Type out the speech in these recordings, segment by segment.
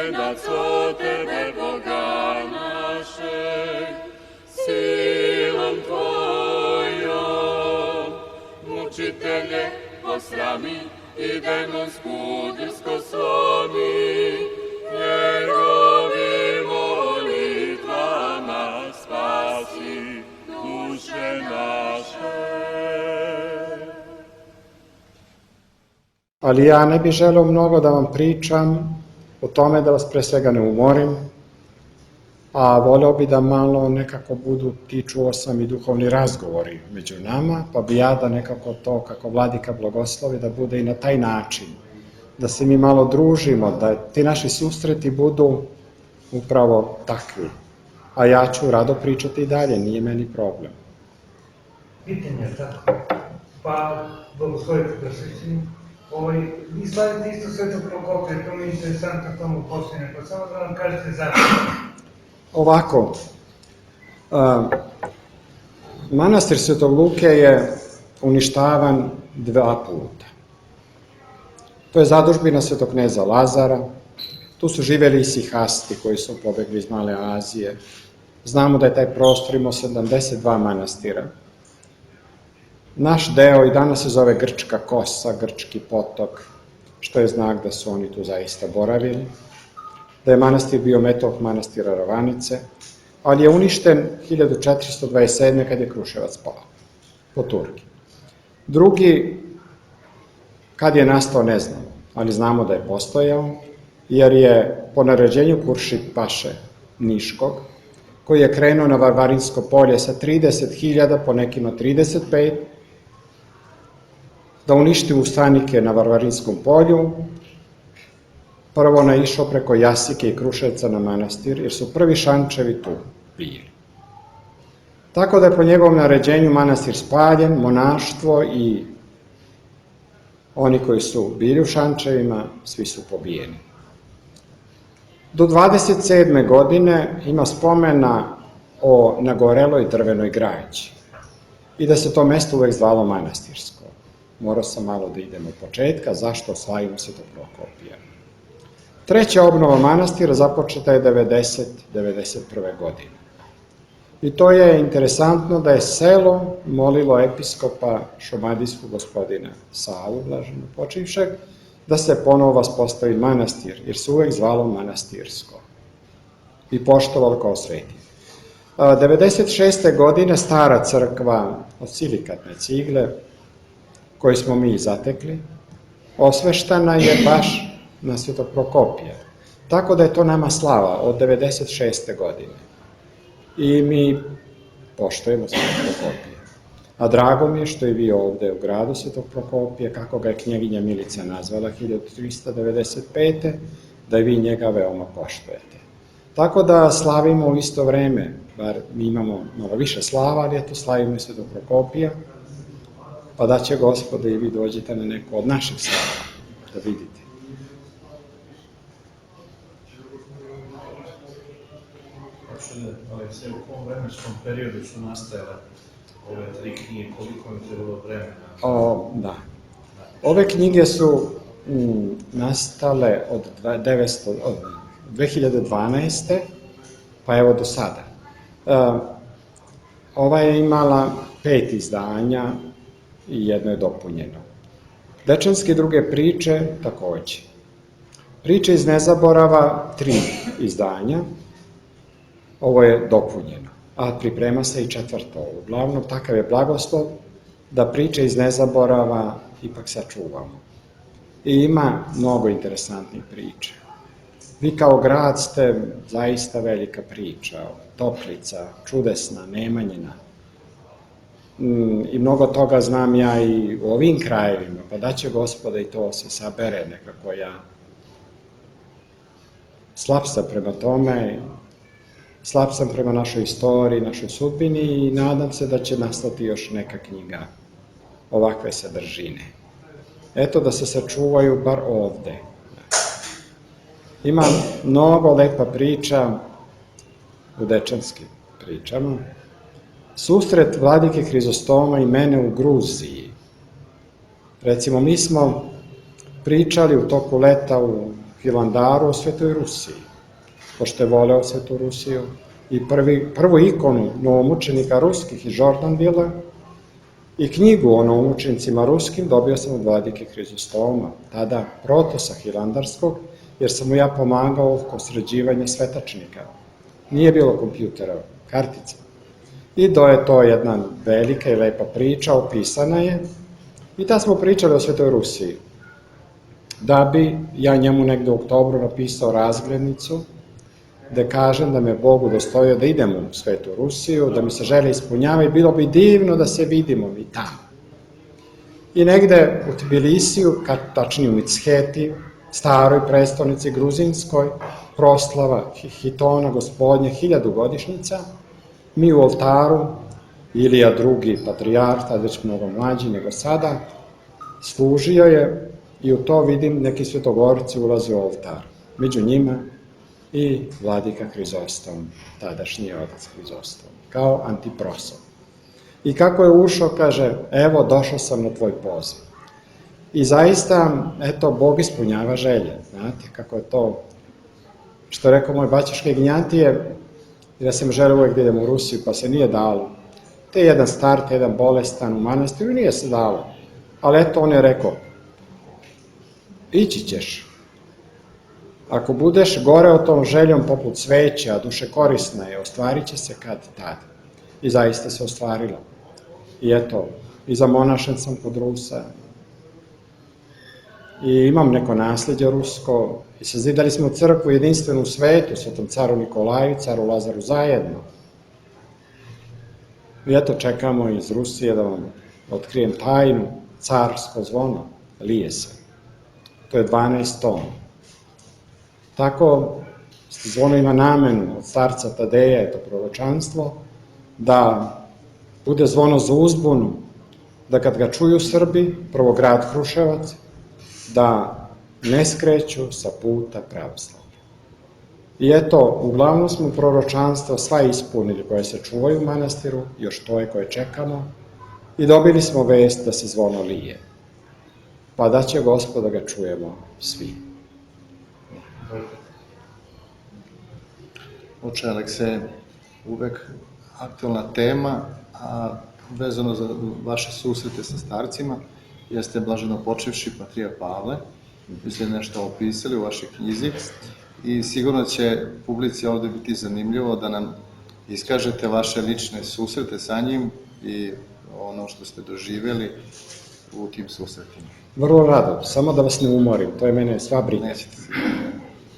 venac od tebe, Boga našeg, silom tvojom. Mučitelje osrami i demonsku drsko slomi, njegovim molitvama spasi duše naše. Ali ja ne bih želeo mnogo da vam pričam o tome, da vas pre svega ne umorim, a voleo bi da malo nekako budu ti, čuo sam, i duhovni razgovori među nama, pa bi ja da nekako to, kako Vladika blagoslovi, da bude i na taj način, da se mi malo družimo, da ti naši susreti budu upravo takvi. A ja ću rado pričati i dalje, nije meni problem. Pitanje je tako, pa blagoslovite prosvećenju. Vi slavite isto Svetog Prokopija, to mi je interesantno tomu posljednje, pa samo da nam kažete zašto. Ovako, manastir Svetog Luke je uništavan 2 puta. To je zadužbina Svetog kneza Lazara, tu su živeli isihasti koji su pobegli iz Male Azije. Znamo da je taj prostor imao 72 manastira. Naš deo i danas se zove Grčka kosa, Grčki potok, što je znak da su oni tu zaista boravili, da je manastir bio metok manastira Ravanice, ali je uništen 1427. kad je Kruševac pao po Turki. Drugi, kad je nastao ne znamo, ali znamo da je postojao, jer je po naređenju Kuršid paše Niškog, koji je krenuo na Varvarinsko polje sa 30.000, po nekima 35, da uništi ustanike na Varvarinskom polju, prvo naišao preko Jasike i Kruševca na manastir, jer su prvi Šančevi tu bili. Tako da je po njegovom naređenju manastir spaljen, monaštvo i oni koji su bili u Šančevima, svi su pobijeni. Do 27. godine ima spomena o nagoreloj drvenoj građi i da se to mesto uvek zvalo manastirsko. Morao sam malo da idem od početka, zašto slavimo Svetog Prokopija. Treća obnova manastira započeta je 91. godine. I to je interesantno da je selo molilo episkopa šumadijskog gospodina Savu, blaženo počivšeg, da se ponovo vaspostavi manastir, jer se uvek zvalo manastirsko i poštovalo kao sveti. 96. godine stara crkva od silikatne cigle, koju smo mi zatekli, osveštana je baš na Svetog Prokopija. Tako da je to nama slava od 96. godine. I mi poštujemo Svetog Prokopija. A drago mi je što i vi ovde u gradu Svetog Prokopija, kako ga je knjeginja Milica nazvala 1395. da i vi njega veoma poštujete. Tako da slavimo u isto vreme, bar mi imamo malo više slava, ali eto slavimo i Svetog Prokopija, pa da će Gospode i vi dođete na neko od naših slava, da vidite. U kom vremenskom periodu su nastajale ove 3 knjige, koliko im trebalo vremena? Da. Ove knjige su nastale od 2012. pa evo do sada. Ova je imala 5 izdanja i jedno je dopunjeno. Dečanske druge priče takođe. Priče iz nezaborava 3 izdanja, ovo je dopunjeno, a priprema se i 4. Uglavnom, takav je blagoslov da priče iz nezaborava ipak sačuvamo. I ima mnogo interesantnih priča. Vi kao grad ste zaista velika priča, Toplica, čudesna, Nemanjina. I mnogo toga znam ja i u ovim krajevima, pa da će Gospoda i to se sabere nekako. Ja slab sam prema tome, slab sam prema našoj istoriji, našoj sudbini i nadam se da će nastati još neka knjiga ovakve sadržine. Eto da se sačuvaju bar ovde. Ima mnogo lepa priča u dečanskim pričama. Susret vladike Hrizostoma i mene u Gruziji. Recimo, mi smo pričali u toku leta u Hilandaru u Svetoj Rusiji, pošto je voleo Svetu Rusiju. I prvu ikonu novomučenika ruskih iz Žordanvila i knjigu o novomučenicima ruskim dobio sam od vladike Hrizostoma, tada protosa hilandarskog, jer sam mu ja pomagao oko sređivanja svetačnika. Nije bilo kompjutera, kartica. I je to jedna velika i lepa priča, opisana je. I tad smo pričali o Svetoj Rusiji. Da bi ja njemu negde u oktobru napisao razglednicu, gde kažem da me Bog udostojio da idem u Svetu Rusiju, da mi se želje ispunjava i bilo bi divno da se vidimo mi tamo. I negde u Tbilisiju, tačnije u Mickheti, staroj prestonici gruzinskoj, proslava Hitona gospodnje 1000-godišnjica, mi u oltaru, Ilija II. Patrijarh, tad već mnogo mlađi nego sada, služio je i u to vidim neki svetogorci ulaze u oltar. Među njima i vladika Hrizostom, tadašnji otac Hrizostom, kao antiprosop. I kako je ušao, kaže, evo, došao sam na tvoj poziv. I zaista, eto, Bog ispunjava želje, znate, kako je to, što je rekao moj baćaška Ignjatije, ja sam želeo uvek da idem u Rusiju, pa se nije dalo. Te jedan star, te jedan bolestan u manastiru, nije se dalo. Ali eto, on je rekao, ići ćeš. Ako budeš goreo tom željom poput sveća, a duše korisna je, ostvarit će se kad tad. I zaista se ostvarilo. I eto, i zamonašen sam kod Rusa. I imam neko nasljeđe rusko. I sazidali smo crkvu jedinstvenu u svetu, svetom caru Nikolaju, caru Lazaru zajedno. I eto, čekamo iz Rusije da vam otkrijem tajnu, carsko zvono, lije se. To je 12 tona. Tako, zvono ima namenu od starca Tadeja, je to proročanstvo, da bude zvono za uzbunu, da kad ga čuju Srbi, prvo grad Kruševac, da ne skreću sa puta pravoslavlja. I eto, uglavnom smo proročanstva sva ispunili koje se čuvaju u manastiru, još to je koje čekamo, i dobili smo vest da se zvono lije. Pa da će Gospod da ga čujemo svi. Oče Alekseje, uvek aktualna tema, a vezano za vaše susrete sa starcima, jeste blaženo počevši Patrijarh Pavle. Vi ste nešto opisali u vašoj knjizi i sigurno će publici ovde biti zanimljivo da nam iskažete vaše lične susrete sa njim i ono što ste doživjeli u tim susretima. Vrlo rado, samo da vas ne umorim, to je mene sva briga.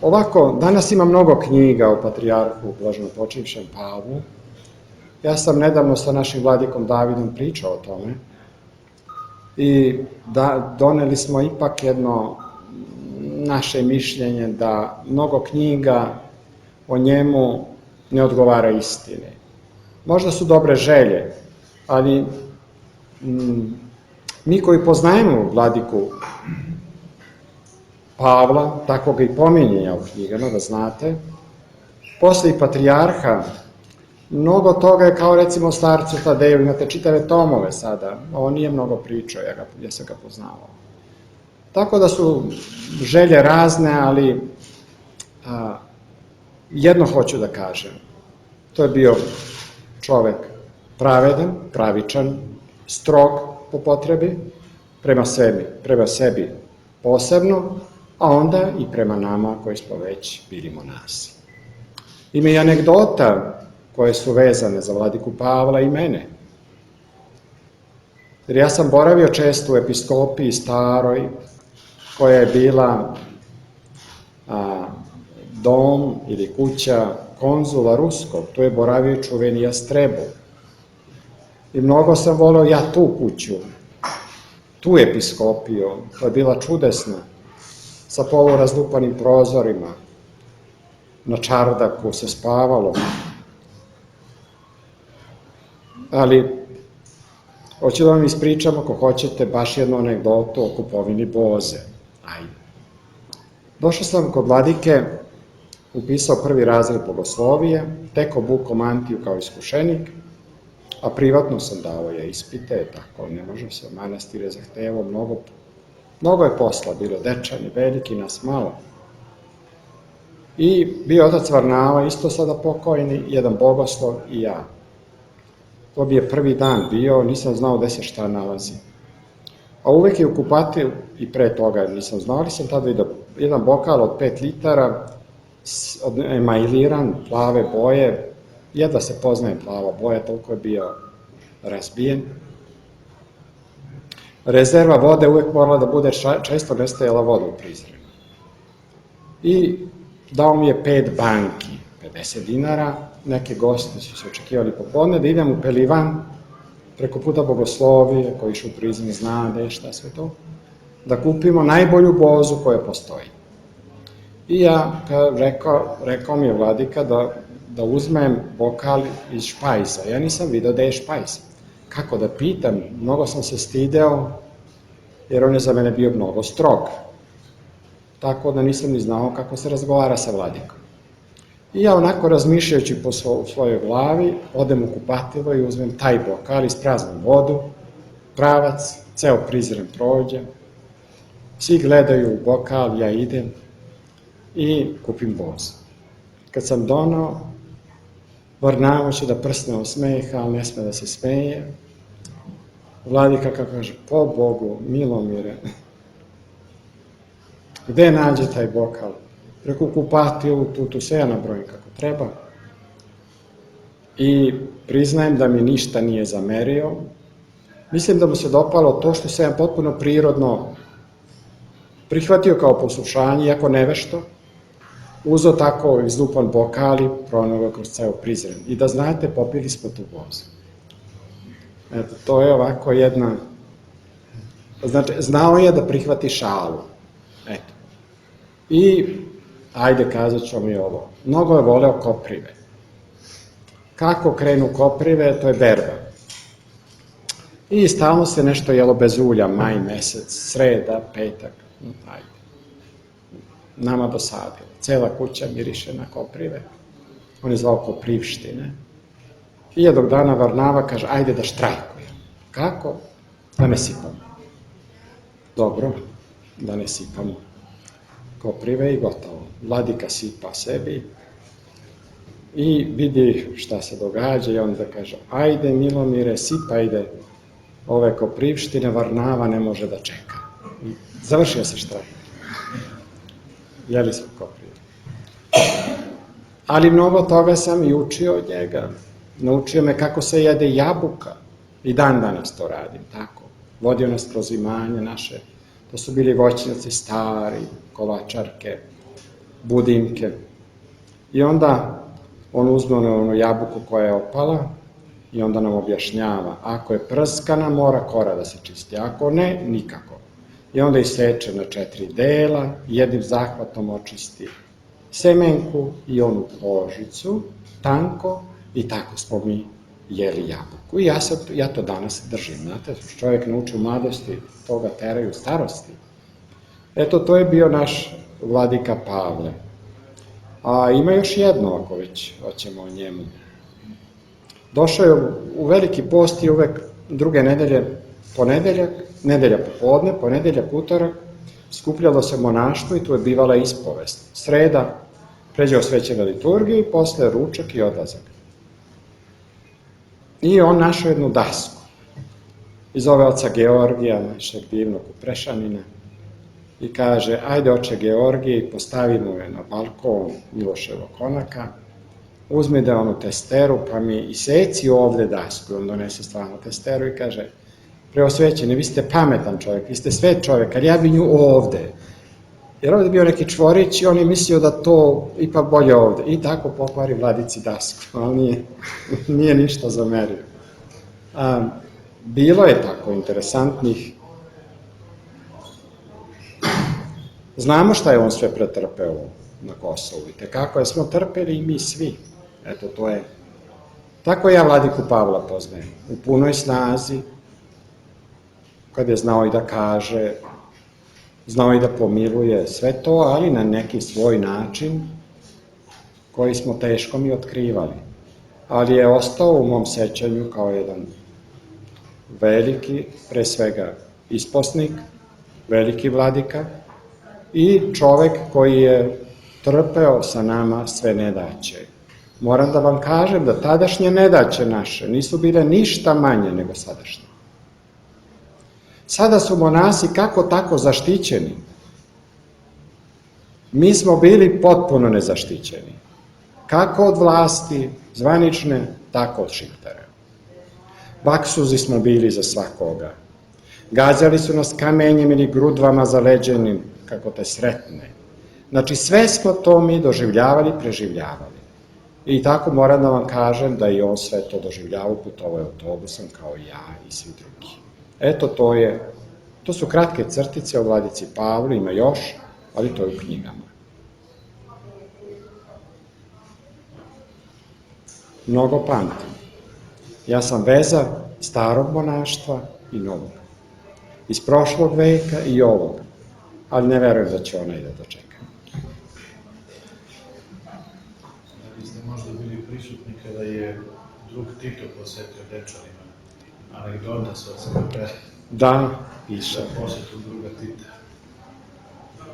Ovako, danas ima mnogo knjiga o Patrijarhu blaženopočivšem Pavlu. Ja sam nedavno sa našim vladikom Davidom pričao o tome i doneli smo ipak jedno naše mišljenje da mnogo knjiga o njemu ne odgovara istini. Možda su dobre želje, ali mi koji poznajemo vladiku Pavla, tako ga i pominje u knjigama, da znate, posle i patrijarha, mnogo toga je kao recimo starcu Tadeju, imate čitave tomove sada, on nije mnogo pričao, ja sam ga poznavao. Tako da su želje razne, ali jedno hoću da kažem, to je bio čovek pravedan, pravičan, strog po potrebi, prema sebi posebno, a onda i prema nama koji smo već bili monasi. Ima i anegdota koje su vezane za vladiku Pavla i mene. Jer ja sam boravio često u episkopiji staroj, koja je bila dom ili kuća konzula ruskog, tu je boravio čuveni Jastrebov. I mnogo sam voleo ja tu kuću, tu episkopiju, koja je bila čudesna, sa polurazlupanim prozorima, na čardaku se spavalo. Ali, hoću da vam ispričam, ako hoćete, baš jednu anegdotu o kupovini boze. Ajde. Došao sam kod vladike, upisao 1. razred bogoslovije, tek obukao mantiju kao iskušenik, a privatno sam dao je ispite, tako ne može se, manastir je zahtevao mnogo je posla, bilo dečani, veliki, nas malo. I bio otac Varnava, isto sada pokojni, jedan bogoslov i ja. To bi je prvi dan bio, nisam znao gde se šta nalazi. A uvek je u kupatilu, i pre toga nisam znao, ali sam tada vidio jedan bokal od 5 litara, emailiran, plave boje, jedva se poznaje plava boja, toliko je bio razbijen. Rezerva vode uvek morala da bude, često nestajala voda u Prizrenu. I dao mi je 5 banki, 50 dinara, neke goste su se očekivali popodne, da idem u Pelivan, preko puta Bogoslovije, koji išu u Prizren zna gde je šta sve to, da kupimo najbolju bozu koja postoji. I ja, rekao mi je vladika da uzmem bokal iz špajza. Ja nisam vidio da je špajz. Kako da pitam, mnogo sam se stideo, jer on je za mene bio mnogo strog. Tako da nisam ni znao kako se razgovara sa vladikom. I ja onako razmišljajući po svojoj glavi, odem u kupatilo i uzmem taj bokal, ispraznim vodu, pravac, ceo Prizren prođe, svi gledaju u bokal, ja idem i kupim bozu. Kad sam donao, Varnava će da prsne od smeha, ali ne sme da se smeje. Vladika kako kaže, po Bogu, Milomire, gde nađe taj bokal? Preko kupatilu, tu se ja nabrojim kako treba. I priznajem da mi ništa nije zamerio. Mislim da mu se dopalo to što se ja potpuno prirodno prihvatio kao poslušanje, iako nevešto, uzeo tako izlupan bokal i proneo ga kroz ceo Prizren. I da znate, popili smo tu bozu. Eto, to je ovako jedna... Znači, znao je da prihvati šalu. Eto. I, ajde, kazat ću mi ovo, mnogo je voleo koprive. Kako krenu koprive, to je berba. I stalno se nešto jelo bez ulja, maj mesec, sreda, petak, ajde. Nama dosadilo. Cela kuća miriše na koprive. On je zvao koprivštine. I jednog dana Varnava kaže, ajde da štrajkujem. Kako? Da ne sipamo. Dobro, da ne sipamo koprive i gotovo. Vladika sipa sebi i vidi šta se događa i onda kaže, ajde Milomire, sipajde ove koprivštine, Varnava ne može da čeka. I završio se štrajk. Jeli smo koprive. Ali mnogo toga sam i učio od njega. Naučio me kako se jede jabuka. I dan danas to radim, tako. Vodio nas kroz imanje naše. To su bili voćnjaci stari, kovačarke, budimke. I onda on uzme onu jabuku koja je opala i onda nam objašnjava. Ako je prskana, mora kora da se čisti. Ako ne, nikako. I onda iseče na 4 dela, jednim zahvatom očisti semenku i onu kožicu, tanko, i tako smo mi jeli jabuku. I ja to danas držim, znate, čovjek nauči u mladosti, toga teraju u starosti. Eto, to je bio naš vladika Pavle. A ima još jedno, ako već hoćemo o njemu. Došao je u Veliki post i uvek druge nedelje, ponedeljak, nedelja popodne, ponedeljak, utorak, skupljalo se monaštvo i tu je bivala ispovest. Sreda, pređe osvećena liturgija i posle ručak i odlazak. I on našao jednu dasku i zove oca Georgija, našeg divnog Kuprešanina, i kaže, ajde oče Georgije, i postavimo je na balkon Miloševog konaka, uzmi da onu testeru, pa mi iseci ovde dasku. On donese stvarno testeru i kaže, preosvećeni, vi ste pametan čovjek, vi ste svet čovjek, ali ja bi nju ovde. Jer ovde je bio neki čvorić i on je mislio da to ipak bolje ovde. I tako pokvari vladici dasku, ali nije ništa zamerio. Bilo je tako interesantnih. Znamo šta je on sve pretrpeo na Kosovu i tekako je smo trpeli i mi svi. Eto, to je. Tako ja vladiku Pavla poznajem. U punoj snazi, kad je znao i da kaže, znao i da pomiluje sve to, ali na neki svoj način koji smo teško mi otkrivali. Ali je ostao u mom sećanju kao jedan veliki, pre svega isposnik, veliki vladika i čovek koji je trpeo sa nama sve nedaće. Moram da vam kažem da tadašnje nedaće naše nisu bile ništa manje nego sadašnje. Sada su monasi kako tako zaštićeni. Mi smo bili potpuno nezaštićeni. Kako od vlasti zvanične, tako od šiptara. Baksuzi smo bili za svakoga. Gađali su nas kamenjem ili grudvama zaleđenim, kako te sretne. Znači, sve smo to mi doživljavali, preživljavali. I tako moram da vam kažem da i on sve to doživljavao, putovao autobusom kao i ja i svi drugi. Eto, to su kratke crtice o Vladici Pavlu, ima još, ali to je u knjigama. Mnogo pamtim. Ja sam veza starog monaštva i novog. Iz prošlog veka i ovog. Ali ne verujem da će ona i da dočeka. Vi ste možda bili prisutni kada je drug Tito posetio Dečanima. Anegdota su od sebe Da, piše. za posetu druga Tita.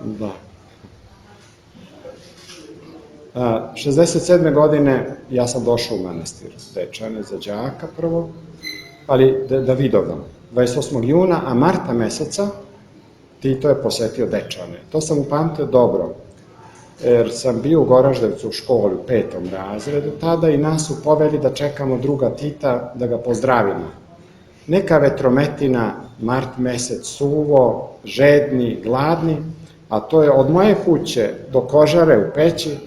Da. 67. godine ja sam došao u manastir Dečane za đaka prvo, ali da Vidovdan, 28. juna, a marta meseca Tito je posetio Dečane. To sam upamtio dobro, jer sam bio u Goraždevcu u školi u 5. razredu tada i nas su poveli da čekamo druga Tita da ga pozdravimo. Neka vetrometina, mart mesec, suvo, žedni, gladni, a to je od moje kuće do Kožare u Peći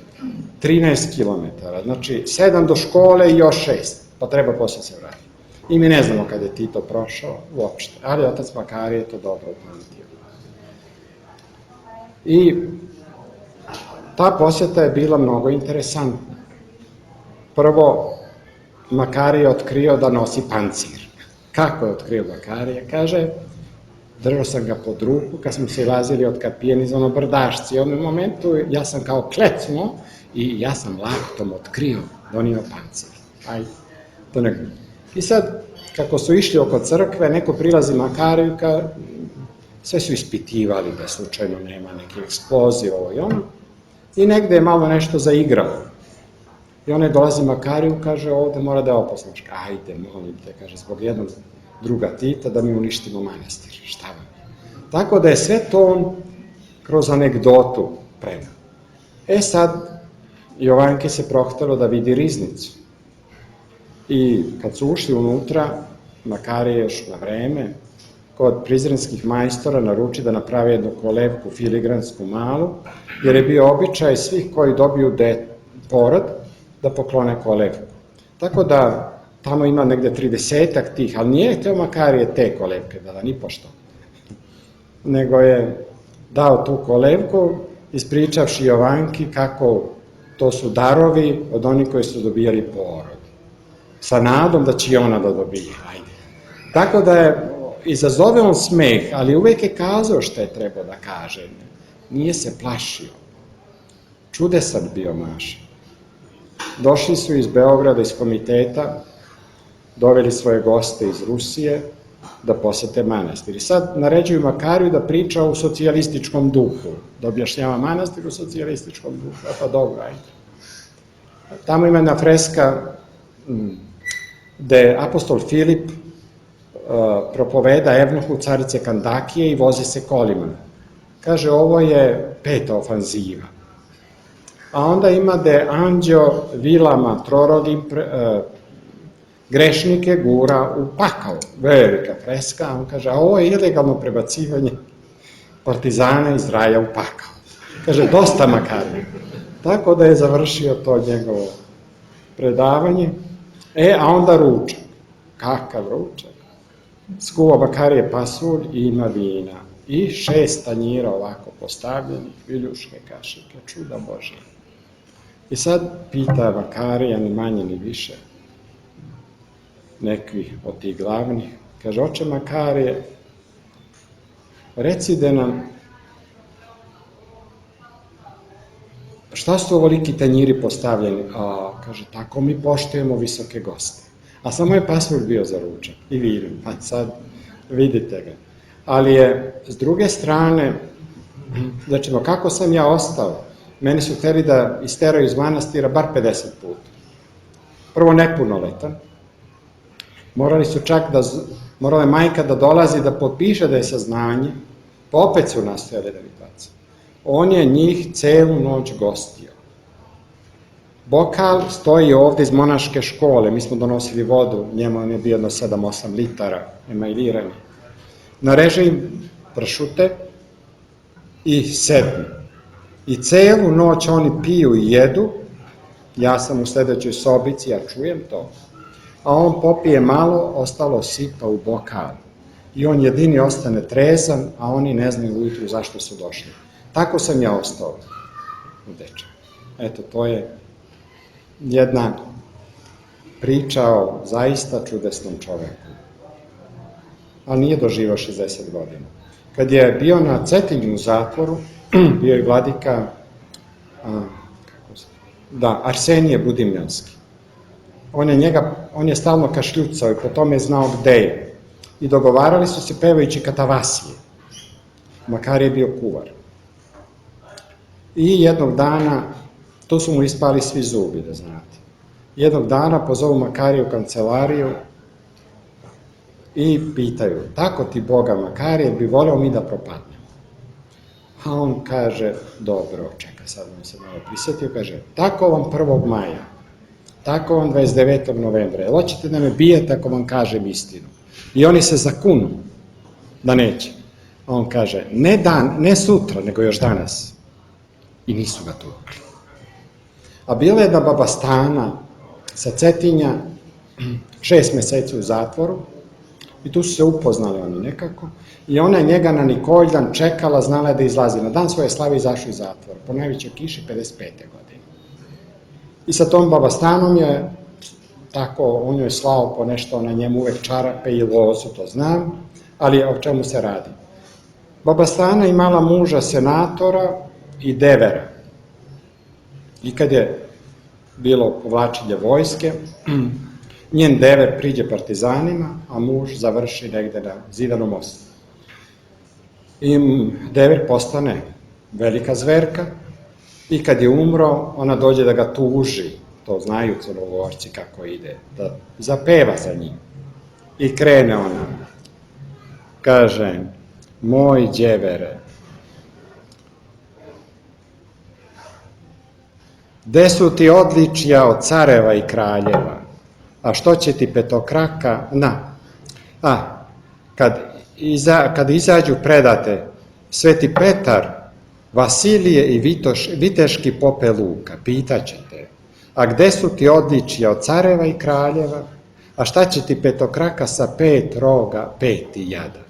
13 kilometara, znači 7 do škole i još 6, pa treba posle se vratiti. I mi ne znamo kada je Tito prošao uopšte, ali otac Makarije je to dobro upamtio. I ta posjeta je bila mnogo interesantna. Prvo, Makarije je otkrio da nosi pancir. Kako je otkrio Makarije? Kaže, držao sam ga pod ruku kad smo se ilazili od kapijeni za ono brdašci. I u onom momentu ja sam kao klecnuo i ja sam laktom otkrio da on ima pancir. I sad, kako su išli oko crkve, neko prilazi Makariju, sve su ispitivali da slučajno nema neke eksplozije, ovo i ono. I negde je malo nešto zaigralo. I onaj dolazi Makariju, kaže, ovde mora da je opasno. Ajde, molim te, kaže, zbog jednog druga Tita da mi uništimo manastir. Šta vam je? Tako da je sve to on kroz anegdotu prenao. Sad, Jovanki se prohtelo da vidi riznicu. I kad su ušli unutra, Makarije još na vreme, kod prizrenskih majstora naruči da napravi jednu kolevku filigransku malu, jer je bio običaj svih koji dobiju porod da poklone kolevku. Tako da tamo ima negde 30-ak tih, ali nije hteo Makarije te kolevke da ni pošto. Nego je dao tu kolevku, ispričavši Jovanki kako to su darovi od onih koji su dobijali porod. Sa nadom da će i ona da dobije. Tako da je, izazove on smeh, ali uvek je kazao što je trebao da kaže. Nije se plašio. Čudesan bio Maša. Došli su iz Beograda, iz komiteta, doveli svoje goste iz Rusije da posete manastir. I sad naređuju Makariju da priča u socijalističkom duhu, da objašnjava manastir u socijalističkom duhu. Pa dobro, ajde. Tamo ima jedna freska gde apostol Filip propoveda evnuhu carice Kandakije i vozi se kolima. Kaže, ovo je 5. ofanziva. A onda ima gde anđeo vilama trorogim grešnike gura u pakao. Velika freska, a on kaže, a ovo je ilegalno prebacivanje partizana iz raja u pakao. Kaže, dosta Makarije. Tako da je završio to njegovo predavanje. A onda ručak. Kakav ručak? Skuva Makarije pasulj i ima vina. I 6 tanjira ovako postavljenih, viljuške, kašike, čuda Božije. I sad pita Makarija, ni manje ni više, neki od tih glavnih, kaže, oče Makarije, recite nam, šta su ovoliki tanjiri postavljeni? Kaže, tako mi poštujemo visoke goste. A samo je pasulj bio za ručak i vino, pa sad vidite ga. Ali je, s druge strane, znači, kako sam ja ostao? meni su hteli da isteraju iz manastira bar 50 puta. Prvo nepunoletan, morala je majka da dolazi da potpiše da je saznanje, pa opet su nastojali da mi baca. On je njih celu noć gostio. Bokal stoji ovde iz monaške škole, mi smo donosili vodu, njemu on je bio jedno 7-8 litara, emajlirani. Nareže im pršute i sednu. I celu noć oni piju i jedu, ja sam u sledećoj sobici, ja čujem to, a on popije malo, ostalo sipa u bokal. I on jedini ostane trezan, a oni ne znaju ujutru zašto su došli. Tako sam ja ostao u dečak. Eto, to je jedna priča o zaista čudesnom čoveku. Ali nije doživao 60 godina. Kad je bio na Cetinju u zatvoru, bio je vladika Arsenije Budimljanski. On je stalno kašljucao i po tome je znao gde je. I dogovarali su se pevajući katavasije. Makar je bio kuvar. I jednog dana, tu su mu ispali svi zubi, da znate. Jednog dana pozovu Makariju u kancelariju i pitaju, tako ti Boga Makarije, bi voleo mi da propadnemo. A on kaže, dobro, čeka, sad mi se malo prisjetio, kaže, tako vam 1. maja, tako vam 29. novembra, jel hoćete da me bijete ako vam kažem istinu? I oni se zakunu da neće. A on kaže, ne sutra, nego još danas. I nisu ga tukli. A bila je jedna baba Stana sa Cetinja, 6 meseci u zatvoru, i tu su se upoznali oni nekako, i ona je njega na Nikoljan čekala, znala je da izlazi. Na dan svoje slave izašao iz zatvora, po najvećoj kiši 55. godine. I sa tom baba Stanom je, tako, on joj slao po nešto, na njemu uvek čarape i lozu, to znam, ali o čemu se radi. Baba Stana imala muža senatora i devera. I kad je bilo povlačenje vojske, njen dever priđe partizanima, a muž završi negde na Zidanom mostu. I dever postane velika zverka i kad je umro, ona dođe da ga tuži, to znaju Crnogorci kako ide, da zapeva za njim. I krene ona, kaže, moj đevere, gde su ti odličja od careva i kraljeva, a što će ti petokraka, kad izađu predate Sveti Petar, Vasilije i Viteški pope Luka, pitaćete, a gde su ti odličja od careva i kraljeva, a šta će ti petokraka sa 5 roga, 5 jada?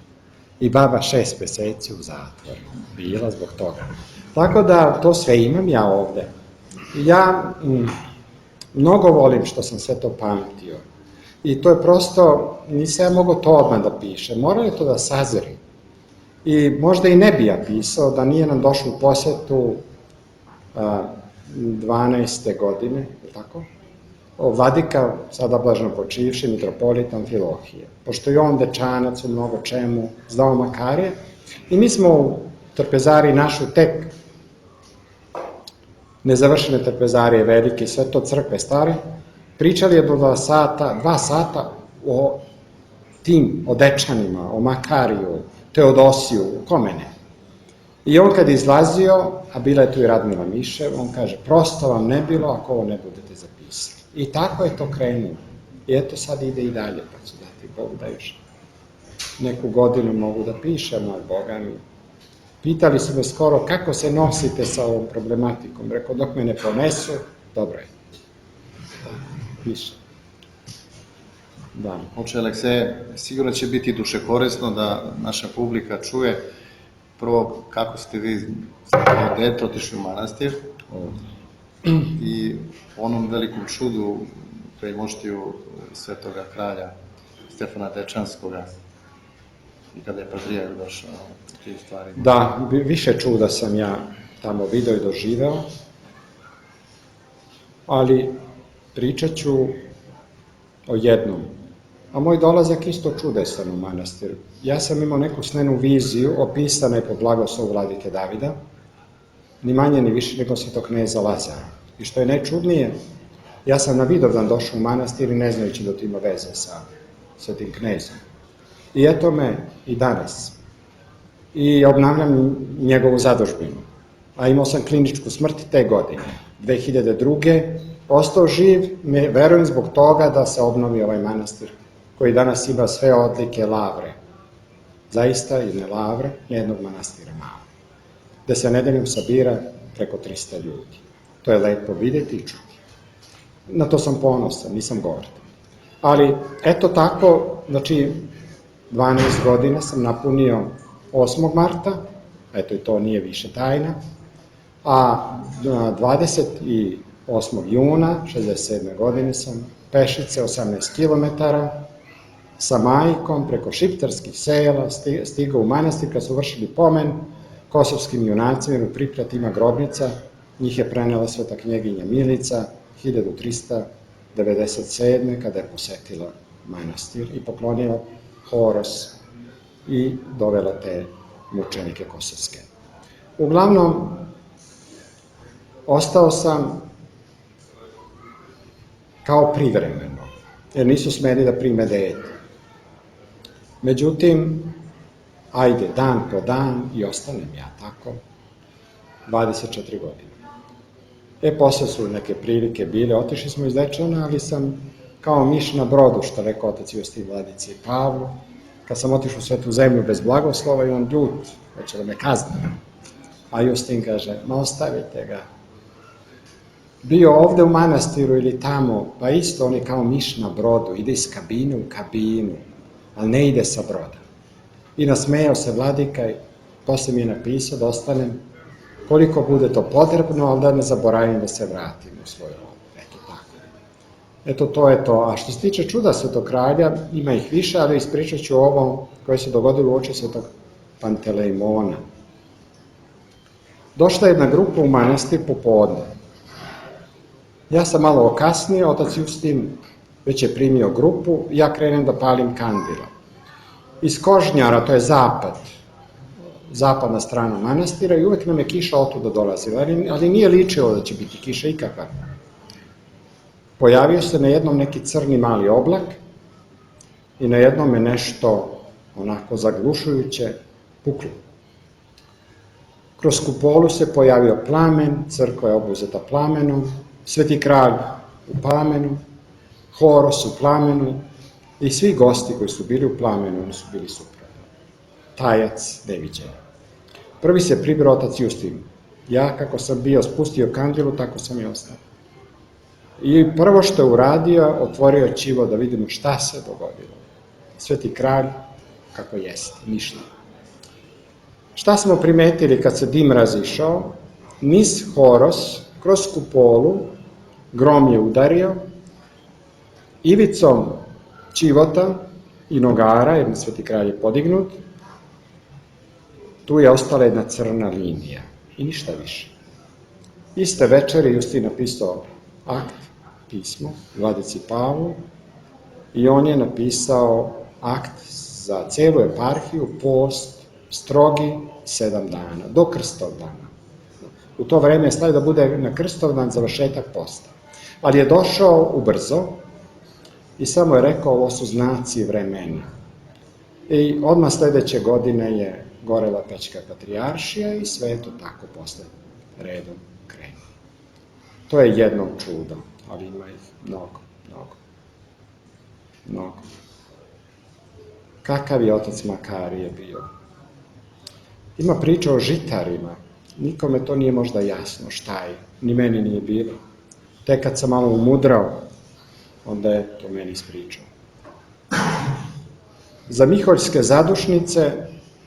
I baba 6 meseci u zatvoru, bila zbog toga. Tako da to sve imam ja ovde. Ja mnogo volim što sam sve to pamtio. I to je prosto, nisam ja mogao to odmah da pišem, moralo je to da sazri. I možda i ne bi ja pisao da nije nam došlo u posetu 12. godine, tako? Vladika, sada blažno počivši, mitropolit Amfilohije. Pošto je on dečanac u mnogo čemu, znao Makarije, i mi smo u trpezariji našu tek nezavršene trpezarije velike, sve to crkve stare, pričali je do 2 sata o tim, o dečanima, o Makariju, Teodosiju, kome ne. I on kad je izlazio, a bila je tu i Radmila Mišev, on kaže, prosto vam ne bilo ako ovo ne budete zapisali. I tako je to krenulo. I eto sad ide i dalje, pa ću dati Bogu da još neku godinu mogu da pišem, ali Boga mi. Pitali su me skoro kako se nosite sa ovom problematikom. Rekao, dok me ne ponesu, dobro je. Piše. Da. Oče Alekseje, sigurno će biti dušekorisno da naša publika čuje prvo kako ste vi kao dete otišli u manastir i onom velikom čudu premoštiju svetoga kralja Stefana Dečanskoga i kada je Patrijak došao u tih stvari. Da, više čuda sam ja tamo video i doživeo, ali pričat ću o jednom. A moj dolazak isto čudesan u manastir. Ja sam imao neku snenu viziju, opisana je po blagoslovu vladike Davida, ni manje ni više nego svetog kneza Lazara. I što je najčudnije, ja sam na Vidovdan došao u manastir i ne znajući da to ima veze sa svetim knezom. I eto me i danas. I obnavljam njegovu zadužbinu. A imao sam kliničku smrt te godine, 2002. Ostao živ, verujem zbog toga da se obnovi ovaj manastir, koji danas ima sve odlike lavre. Zaista jedne lavre, jednog manastira malo. Gde se nedeljom sabira preko 300 ljudi. To je lepo videti i čuti. Na to sam ponosan, nisam gord. Ali, eto tako, znači, 12 godina sam napunio 8. marta, eto i to nije više tajna, a 28. juna 67. godine sam pešice 18 km sa majkom preko šiptarskih sela stigao u manastir kad su vršili pomen kosovskim junacima, jer u Priprati ima grobnica, njih je prenela sveta knjeginja Milica 1397. kada je posetila manastir i poklonila Horos i dovela te mučenike kosovske. Uglavnom, ostao sam kao privremeno, jer nisu smeli da prime dete. Međutim, ajde, dan po dan i ostanem ja tako, 24 godine. Posle su neke prilike bile, otišli smo iz Dečana, ali sam kao miš na brodu, što rekao otac Justin Vladici i Pavlu, kad sam otišao u svetu zemlju bez blagoslova i on ljut, hoće da me kazni. A Justin kaže, ma ostavite ga. Bio ovde u manastiru ili tamo, pa isto on je kao miš na brodu, ide iz kabine u kabinu, ali ne ide sa broda. I nasmejao se vladika i posle mi je napisao da ostanem koliko bude to potrebno, ali da ne zaboravim da se vratim u svoj rod. Eto tako. Eto, to je to. A što se tiče čuda svetog kralja, ima ih više, ali ispričat ću ovo koje se dogodilo u oči svetog Pantelejmona. Došla je jedna grupa u manastir popodne. Ja sam malo okasnio, otac Justin već je primio grupu, ja krenem da palim kandila. Iz Kožnjara, to je zapadna strana manastira i uvek nam je kiša otuda dolazila, ali nije ličilo da će biti kiša ikakva. Pojavio se na jednom neki crni mali oblak i na jednom je nešto onako zaglušujuće puklo. Kroz kupolu se pojavio plamen, crkva je obuzeta plamenom, sveti kralj u plamenu, Horos u plamenu i svi gosti koji su bili u plamenu, oni su bili suprotno. Tajac neviđenja. Prvi se pribrao otac Justin. Ja, kako sam bio spustio kandilu, tako sam i ostao. I prvo što je uradio, otvorio ćivo da vidimo šta se dogodilo. Sveti kralj, kako jeste, ništa. Šta smo primetili kad se dim razišao? Niz Horos, kroz kupolu, grom je udario, ivicom ćivota i nogara, jer sveti kralj je podignut, tu je ostala jedna crna linija i ništa više. Iste večeri Justin napisao akt, pismo, Vladici Pavlu, i on je napisao akt za celu eparhiju, post, strogi 7 dana, do Krstovdana. U to vreme je stavio da bude na Krstovdan završetak posta. Ali je došao ubrzo i samo je rekao, ovo su znaci vremena. I odmah sledeće godine je gorela Pećka patrijaršija i sve je to tako posle redom krenuo. To je jedno čudo, ali ima ih mnogo. Kakav je otac Makarije bio? Ima priča o žitarima. Nikome to nije možda jasno šta je, ni meni nije bilo. Tek kad sam malo umudrao, onda je to meni ispričao. Za Miholjske zadušnice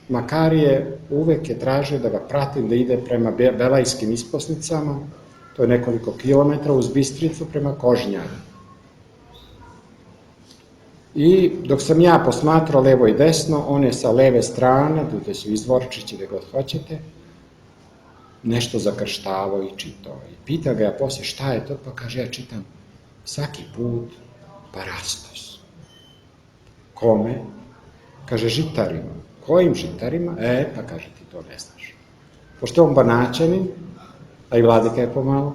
Makarije uvek je tražio da ga pratim da ide prema Belajskim isposnicama, to je nekoliko kilometra uz Bistricu prema Kožnjaru. I dok sam ja posmatrao levo i desno, on je sa leve strane, gde su izvorčići, gde god hoćete, nešto zakrštavao i čitao. I pita ga ja posle šta je to, pa kaže ja čitam svaki put Parastos. Kome? Kaže žitarima. Kojim žitarima? Pa kaže ti to ne znaš. Pošto je on Banaćanin, a i vladika je pomalo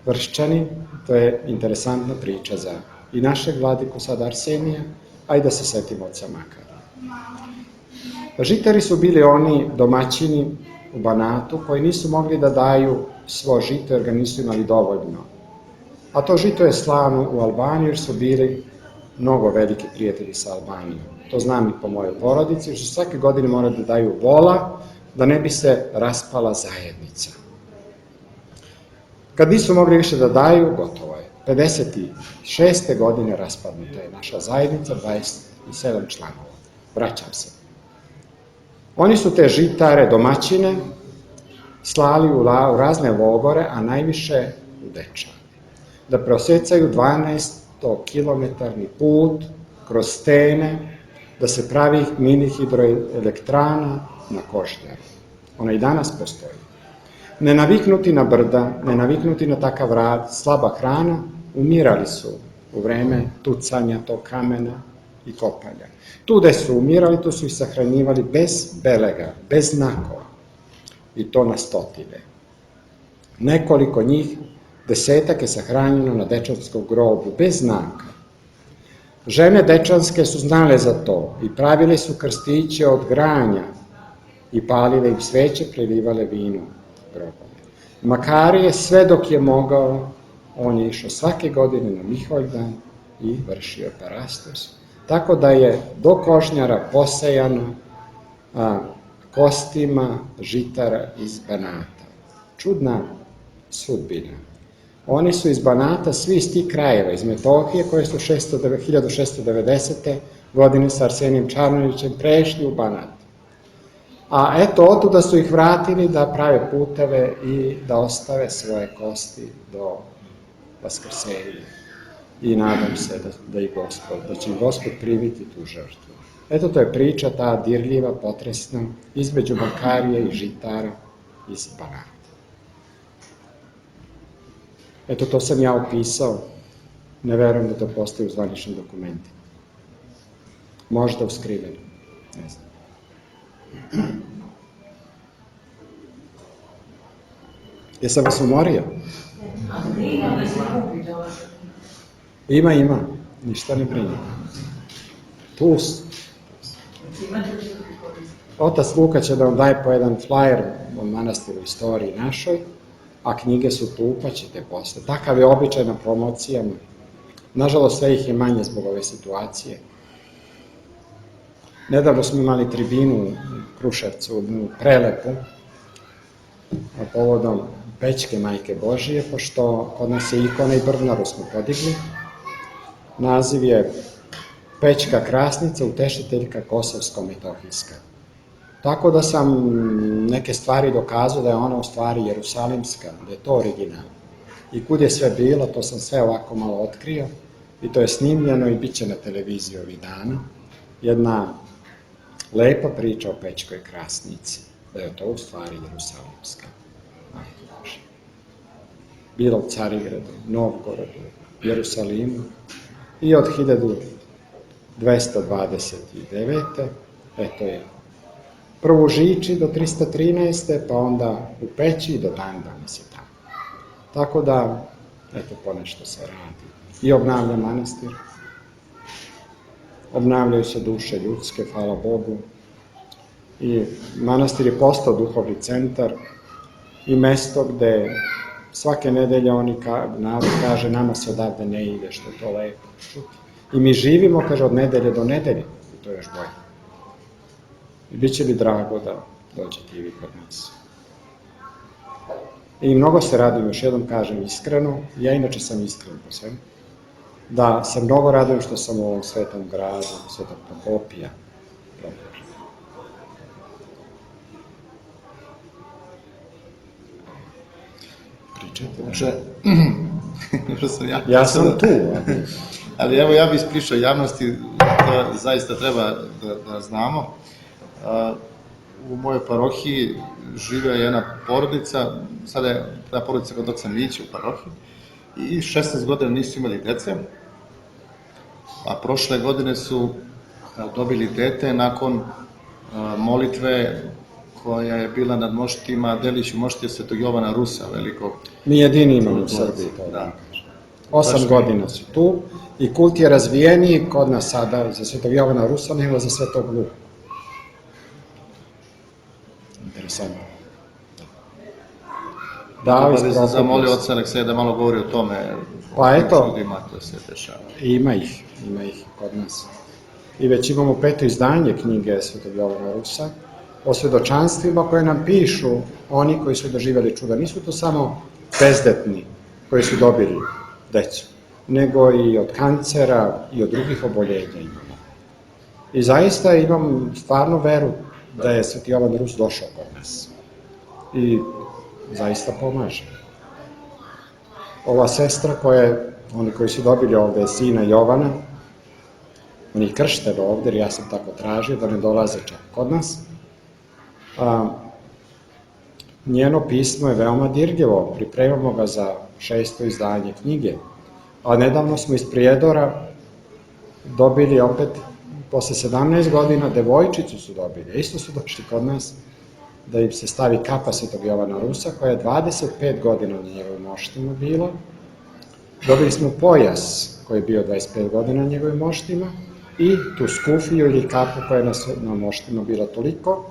vrščanin, to je interesantna priča za i našeg vladiku sada Arsenija, a i da se setimo oca Makara. Žitari su bili oni domaćini u Banatu koji nisu mogli da daju svo žito jer ga nisu imali dovoljno. A to žito je slano u Albaniju jer su bili mnogo veliki prijatelji sa Albanijom. To znam i po mojoj porodici, jer su svake godine morali da daju vola da ne bi se raspala zajednica. Kad nisu mogli više da daju, gotovo je. 56. godine raspadnuta je naša zajednica, 27 članova. Vraćam se. Oni su te žitare, domaćine, slali u razne logore, a najviše u Dečane. Da preosecaju 12-kilometarni put kroz stene, da se pravi mini hidroelektrana na Košnjaru. Ona i danas postoji. Nenaviknuti na brda, nenaviknuti na takav rad, slaba hrana, umirali su u vreme tucanja tog kamena i kopanja. Tu gde su umirali, tu su ih sahranjivali bez belega, bez znakova. I to na stotine. Nekoliko njih, desetak je sahranjeno na dečanskom grobu, bez znaka. Žene dečanske su znale za to i pravile su krstiće od granja i palile im sveće, prelivale vino grobove. Makarije, sve dok je mogao, on je išao svake godine na Miholjdan i vršio parastos. Tako da je do Košnjara posejano kostima žitara iz Banata. Čudna sudbina. Oni su iz Banata, svi iz tih krajeva, iz Metohije, koje su 1690. godine sa Arsenijem Čarnojevićem prešli u Banat. A eto, otuda su ih vratili da prave puteve i da ostave svoje kosti do Vaskrsenja. I nadam se da će im Gospod primiti tu žrtvu. Eto, to je priča, ta dirljiva, potresna, između Makarije i žitara iz Banata. Eto, to sam ja opisao. Ne verujem da to postoji u zvaničnim dokumentima. Možda u skrivenu. Ne znam. Jesam vas umorio? Ima. Ništa ne brinje. Plus. Otac Luka će da vam daje po jedan flajer o manastiru istoriji našoj, a knjige su tu, pa ćete posle. Takav je običaj na promocijama. Nažalost, sve ih je manje zbog ove situacije. Nedavno smo imali tribinu u Kruševcu, prelepu, povodom Pećke Majke Božije, pošto kod nas je ikona i brvnaru smo podigli. Naziv je Pećka Krasnica, utešiteljka Kosovsko-Metohijska. Tako da sam neke stvari dokazao da je ona u stvari jerusalimska, da je to original. I kud je sve bilo, to sam sve ovako malo otkrio i to je snimljeno i bit će na televiziji ovih dana. Jedna lepa priča o Pećkoj Krasnici, da je to u stvari jerusalimska. Bila u Carigradu, Novgorodu, Jerusalimu i od 1229. Eto je prvo u Žiči do 313. pa onda u Peći do dan danas je tamo. Tako da, eto, ponešto se radi. I obnavlja manastir. Obnavljaju se duše ljudske, hvala Bogu. I manastir je postao duhovni centar i mesto gde svake nedelje narod kaže nama se odavde ne ide, što je to lepo. I mi živimo, kaže, od nedelje do nedelje. I to je još bolje. I bit će mi drago da dođete i vi kod nas. I mnogo se radujem, još jednom kažem iskreno, ja inače sam iskren po svemu, da se mnogo radujem što sam u ovom svetom gradu, Svetog Prokopija. Pričajte. Ja sam tu. Ali evo, ja bih ispričao javnosti, to zaista treba da znamo. U mojoj parohiji žive jedna porodica, sada je ta porodica kod oca Mića u parohiji, i 16 godina nisu imali dece, a prošle godine su dobili dete nakon molitve koja je bila nad moštitima, deliću moštije Svetog Jovana Rusa, velikog. Mi jedini imamo u Srbiji to. Da. 8 godina su tu i kult je razvijeniji kod nas sada za Svetog Jovana Rusa nego za Svetog Luka. Interesantno. Da, iz bi se Prokopa. zamolio oca Alekseja da malo govori o tome, Pa o tim eto. čudima koje se dešava. Ima ih kod nas. I već imamo 5. izdanje knjige Svetog Jovana Rusa o svedočanstvima koje nam pišu oni koji su doživjeli čuda. Nisu to samo bezdetni koji su dobili decu, nego i od kancera i od drugih oboljenja imamo. I zaista imam stvarno veru da je Sveti Jovan Rus došao kod nas. I zaista pomaže. Ova sestra oni koji su dobili ovde sina Jovana, on je kršten ovde, jer ja sam tako tražio da ne dolaze čak kod nas. Njeno pismo je veoma dirljivo, pripremamo ga za 6. izdanje knjige, a nedavno smo iz Prijedora dobili opet, posle 17 godina, devojčicu su dobili, isto su došli kod nas, da im se stavi kapa Svetog Jovana Rusa, koja je 25 godina na njegovim moštima bila. Dobili smo pojas koji je bio 25 godina na njegovim moštima i tu skufiju ili kapu koja je na moštima bila toliko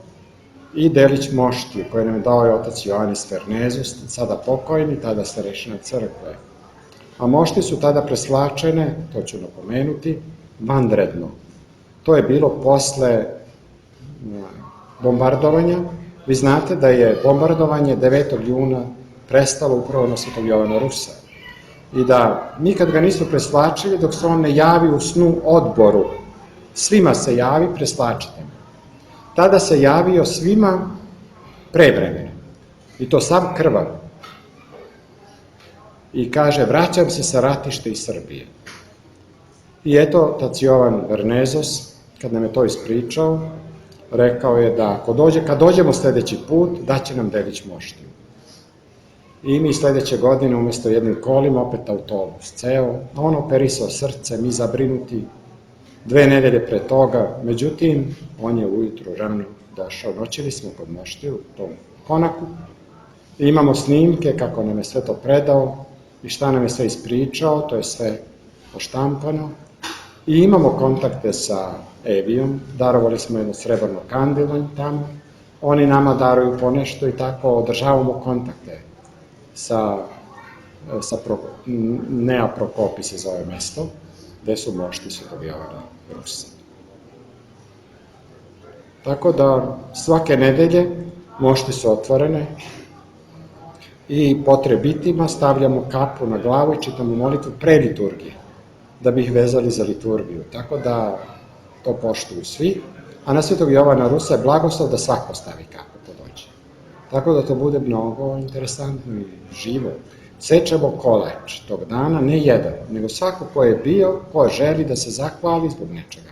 i delić moštiju koje nam je dao je otac Ioannis Fernezus, sada pokojni, tada starešina crkve. A mošti su tada preslačene, to ću napomenuti, vanredno. To je bilo posle bombardovanja. Vi znate da je bombardovanje 9. juna prestalo upravo na Svetog Jovana Rusa i da nikad ga nisu preslačili dok se on ne javi u snu odboru. Svima se javi, preslačite me. Tada se javio svima prevremeno i to sam krvav. I kaže, vraćam se sa ratišta iz Srbije. I eto, tac Jovan Vernezos, kad nam je to ispričao, rekao je da kad dođemo sledeći put, daće nam delić moštiju. I mi sledeće godine umesto jednim kolima, opet autobus ceo, a on operisao srce, mi zabrinuti 2 nedelje pre toga, međutim, on je ujutru rano došao, noćili smo kod moštiju u tom konaku, i imamo snimke kako nam je sve to predao i šta nam je sve ispričao, to je sve poštampano. I imamo kontakte sa Evijom, darovali smo jedno srebrno kandilo tamo, oni nama daruju ponešto i tako održavamo kontakte sa Nea Prokopi se zove mesto, gde su mošti Svetog Jovana Rusa. Tako da svake nedelje mošti su otvorene i potrebitima stavljamo kapu na glavu i čitamo molitvu pre liturgije, da bi ih vezali za liturgiju. Tako da to poštuju svi, a na Svetog Jovana Rusa je blagoslov da svako stavi kapu ko dođe. Tako da to bude mnogo interesantno i živo. Sečemo kolač tog dana, ne jedan, nego svako ko je bio, ko želi da se zahvali zbog nečega.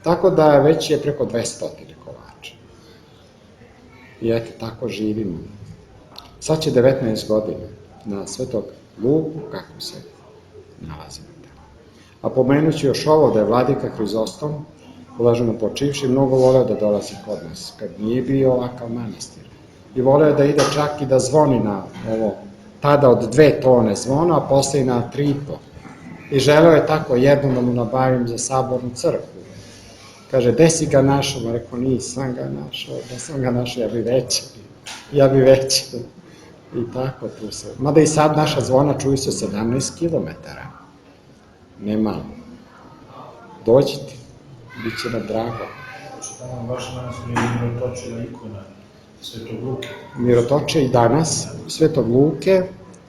Tako da već je preko 200 kolača. I eto, tako živimo. Sad će 19 godina na Svetog Luku, kako se nalazimo tamo. A pomenuću još ovo da je vladika Hrizostom, blaženo počivši, mnogo voleo da dolazi kod nas, kad nije bio ovakav manastir. I voleo da ide čak i da zvoni na ovo, tada od 2 tone zvona, a posle i na 3,5. I želeo je tako jednom da mu nabavim za sabornu crkvu. Kaže, gde si ga našao? Rekao, nisam ga našao, da sam ga našao, ja bi već. I tako tu se. Mada i sad naša zvona čuju se 17 kilometara. Ne malo. Dođite, bit će nam drago. Tamo vaša manastir je mirotočila ikona Svetog Luke. Mirotoče i danas Svetog Luke,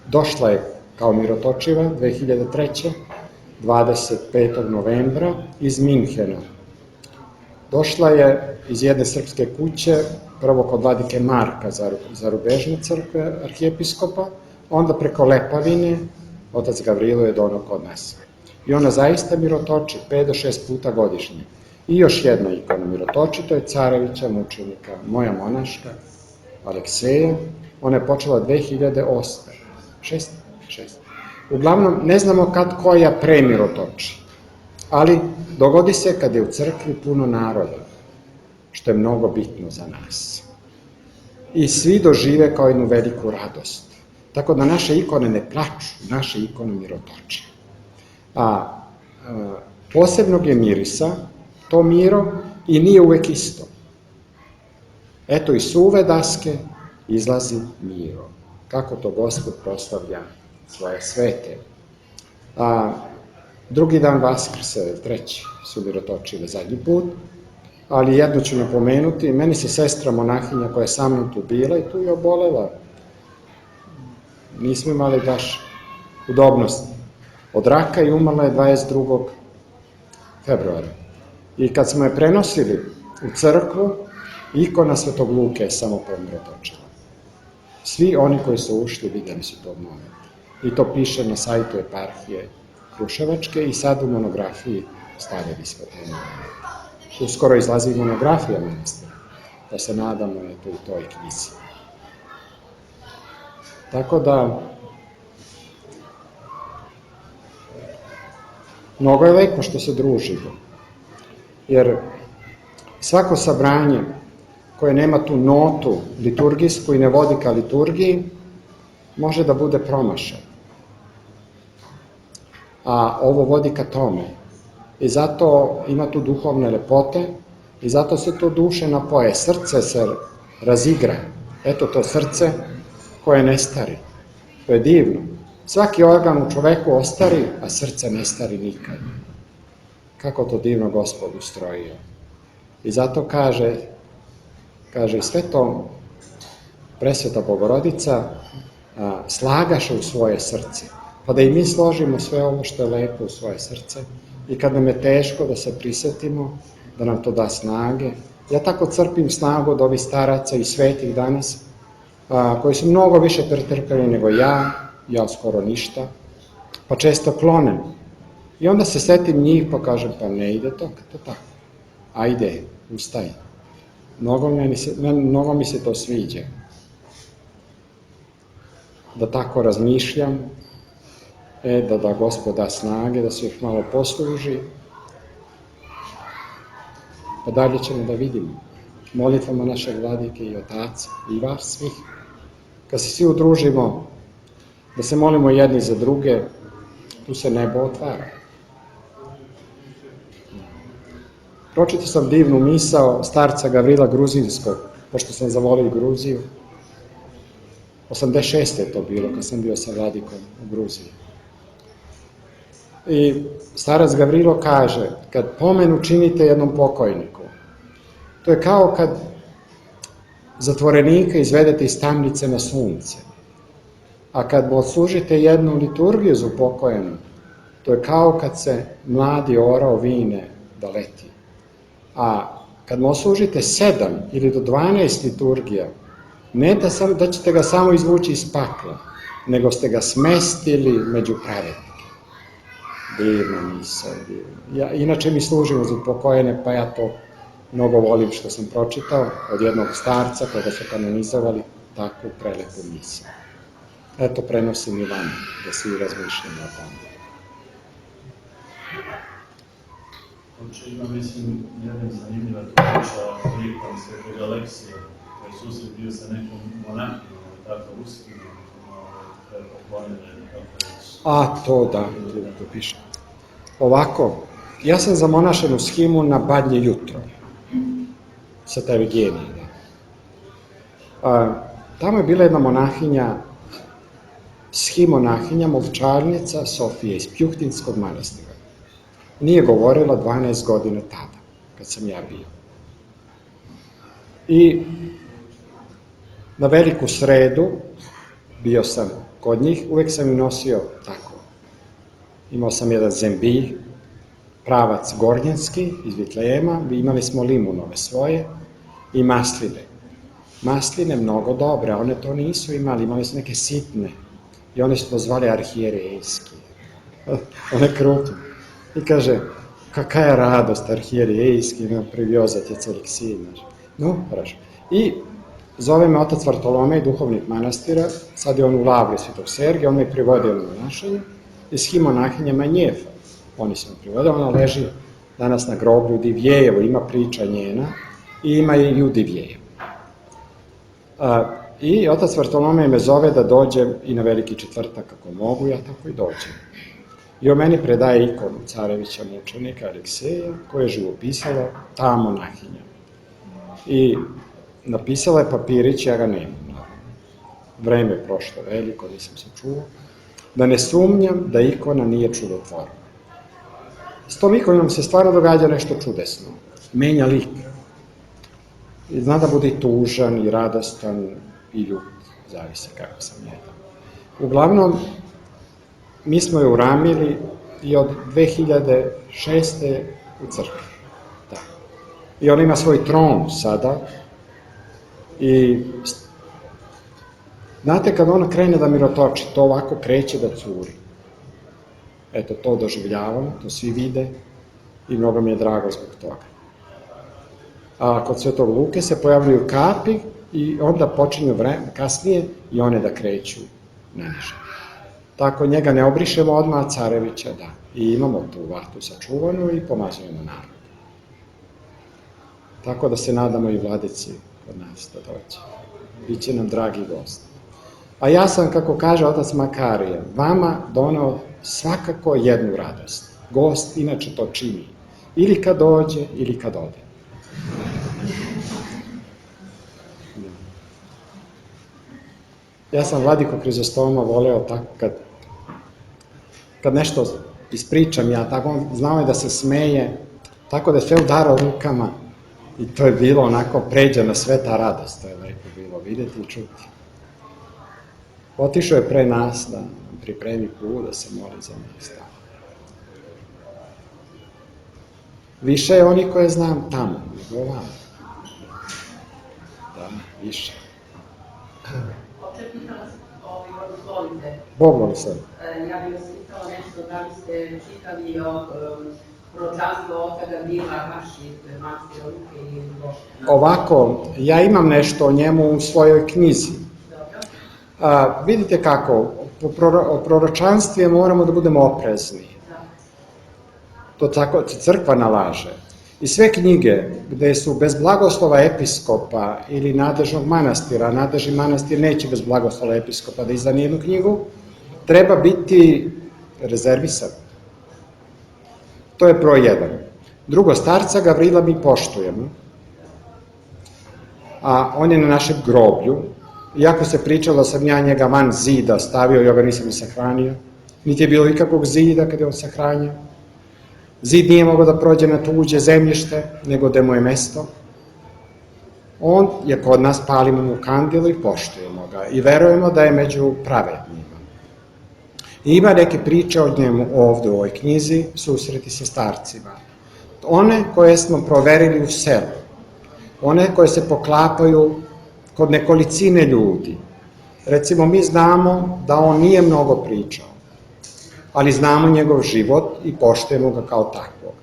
došla je kao mirotočiva 2003. 25. novembra iz Minhena. Došla je iz jedne srpske kuće, prvo kod vladike Marka Zarubežne crkve, arhijepiskopa, onda preko Lepavine, otac Gavrilo je donao kod nas. I ona zaista mirotoči 5 do 6 puta godišnje. I još jedna ikona mirotoči, to je carevića mučenika, moja monaška, Alekseja. Ona je počela 2008. 6. Uglavnom, ne znamo kad koja premirotoči, ali dogodi se kad je u crkvi puno naroda, što je mnogo bitno za nas. i svi dožive kao jednu veliku radost. Tako da naše ikone ne plaču, naše ikone mirotoče. A posebnog je mirisa to miro i nije uvek isto. Eto, iz suve daske izlazi miro. Kako to Gospod proslavlja svoje svete. Drugi dan Vaskrse, treći, su mirotočile zadnji put, ali jedno ću napomenuti, meni se sestra monahinja koja je sa mnom tu bila i tu je obolela. Nismo imali baš udobnost od raka i umrla je 22. februara. I kad smo je prenosili u crkvu, ikona Svetog Luke je samo pomirotočila. Svi oni koji su ušli vidjeli su tog momenta. I to piše na sajtu eparhije Kruševačke i sad u monografiji stavili smo te momente. Uskoro izlazi monografija manastira, pa se nadamo eto u toj knjizi. Tako da, mnogo je lepo što se družimo, jer svako sabranje koje nema tu notu liturgijsku i ne vodi ka liturgiji, može da bude promašaj. A ovo vodi ka tome. I zato ima tu duhovne lepote i zato se to duše napoje. Srce se razigra. Eto to srce koje ne stari. To je divno. Svaki organ u čoveku ostari, a srce ne stari nikad. Kako to divno Gospod ustrojio. I zato kaže i sve to Presveta Bogorodica slagaše u svoje srce. Pa da i mi složimo sve ovo što je lepo u svoje srce i kad nam je teško da se prisetimo, da nam to da snage. Ja tako crpim snagu od ovih staraca i svetih danas, koji su mnogo više pretrpeli nego ja skoro ništa, pa često klonem. I onda se setim njih pa kažem, pa ne ide to tako. Ajde, ustaj. Mnogo mi se to sviđa. Da tako razmišljam, da Gospod da snage, da se još malo posluži, pa dalje ćemo da vidimo. Molitvama našeg vladike i otaca i vas svih. Kad se svi udružimo, da se molimo jedni za druge, tu se nebo otvara. Pročitao sam divnu misao starca Gavrila Gruzinskog, pošto sam zavolio Gruziju. 86. je to bilo, kad sam bio sa vladikom u Gruziji. I starac Gavrilo kaže, kad pomenu činite jednom pokojniku, to je kao kad zatvorenika izvedete iz tamnice na sunce. A kad mu odslužite jednu liturgiju za upokojenu, to je kao kad se mladi orao vine da leti. A kad mu odslužite 7 ili do 12 liturgija, ne da ćete ga samo izvući iz pakla, nego ste ga smestili među pravednike. Divna misao, divna. Inače mi služimo za upokojene, pa ja to mnogo volim što sam pročitao od jednog starca koga su kanonizovali takvu prelepu misao. Eto, prenosim i vama, da svi razmišljamo o tome. Oče, ima, mislim, jedna zanimljiva priča prilikom Svetog Aleksija, koji je susret bio sa nekom monahijom, tako ruskinom, poklonjene, kako reći. A, to da piše. Ovako, ja sam zamonašen u Shimu na Badnje jutro, sa te Vigenije. Tamo je bila jedna monahinja, monahinja, molčarnica Sofije iz Pjuhtinskog manastira. Nije govorila 12 godina tada, kad sam ja bio. I na veliku sredu bio sam kod njih, uvek sam im nosio tako. Imao sam jedan zembilj, pravac gornjanski iz Vitlejema, imali smo limunove svoje i masline. Masline mnogo dobre, one to nisu imali su neke sitne i one su to zvali arhijerejski. One krupne. I kaže, kakva je radost arhijerejski, priviozat je celik sin. No, prašo. I zove me otac Vartolomej, duhovnik manastira, sad je on u Lavri Svetog Sergija, on me je privodio na monašanje, iz monahinja Manjefa. Oni su me privodili, ona leži danas na groblju u Divjejevu, ima priča njena i ima i u Divjejevu. I otac Vartolomej me zove da dođem i na Veliki četvrtak ako mogu, ja tako i dođem. I on meni predaje ikonu carevića mučenika Alekseja, koje je živopisala ta monahinja. I napisala je papirić, ja ga nemam, naravno. Vreme je prošlo veliko, nisam se čuo. Da ne sumnjam da ikona nije čudotvorna. S tom ikonom se stvarno događa nešto čudesno. Menja lik. I zna da bude i tužan, i radostan, i ljut. Zavisi kako sam jedan. Uglavnom, mi smo je uramili i od 2006. u crkvi. Da. I ona ima svoj tron sada. I znate, kad ona krene da mirotoči, to ovako kreće da curi. Eto, to doživljavam, to svi vide i mnogo mi je drago zbog toga. A kod Svetog Luke se pojavljuju kapi i onda počinju kasnije i one da kreću na niže. Tako njega ne obrišemo odmah, carevića da. I imamo tu vatru sačuvanu i pomazujemo narod. Tako da se nadamo i vladici kod nas da dođe. Biće nam dragi gost. A ja sam, kako kaže otac Makarije, vama donao svakako jednu radost. Gost inače to čini. Ili kad dođe, ili kad ode. Ja sam Vladiko Hrizostoma voleo tako kad nešto ispričam ja, tako znao je da se smeje, tako da je sve udarao rukama i to je bilo onako pređena sve ta radost, to je lepo bilo vidjeti i čuti. Otišao je pre nas da pripremi put, da se moli za nas tamo. Više je oni koje znam tamo, nego ovamo. Da, više. Oče, pitala sam, dozvolite. Bogom sam. Ja bih vas pitala nešto, da li ste čitali o proročanstvu oca Gavrila Haših, manastira Luke ili Boška? Ovako, ja imam nešto o njemu u svojoj knjizi. Dobro. Vidite kako, o proročanstvu moramo da budemo oprezni. To tako crkva nalaže. I sve knjige gde su bez blagoslova episkopa ili nadležnog manastira, nadležni manastir neće bez blagoslova episkopa da izda nijednu knjigu, treba biti rezervisan. To je broj 1. Drugo, starca Gavrila mi poštujemo, a on je na našem groblju. Iako se pričalo da sam ja njega van zida stavio, ja ga nisam ni sahranio, niti je bilo ikakvog zida kada je on sahranio. Zid nije mogao da prođe na tuđe zemljište, nego da mu je mesto. On je kod nas, palimo mu kandilu i poštujemo ga i verujemo da je među pravednima. I ima neke priče o njemu ovde u ovoj knjizi, susreti sa starcima. One koje smo proverili u selu, one koje se poklapaju kod nekolicine ljudi. Recimo, mi znamo da on nije mnogo pričao, ali znamo njegov život i poštujemo ga kao takvog.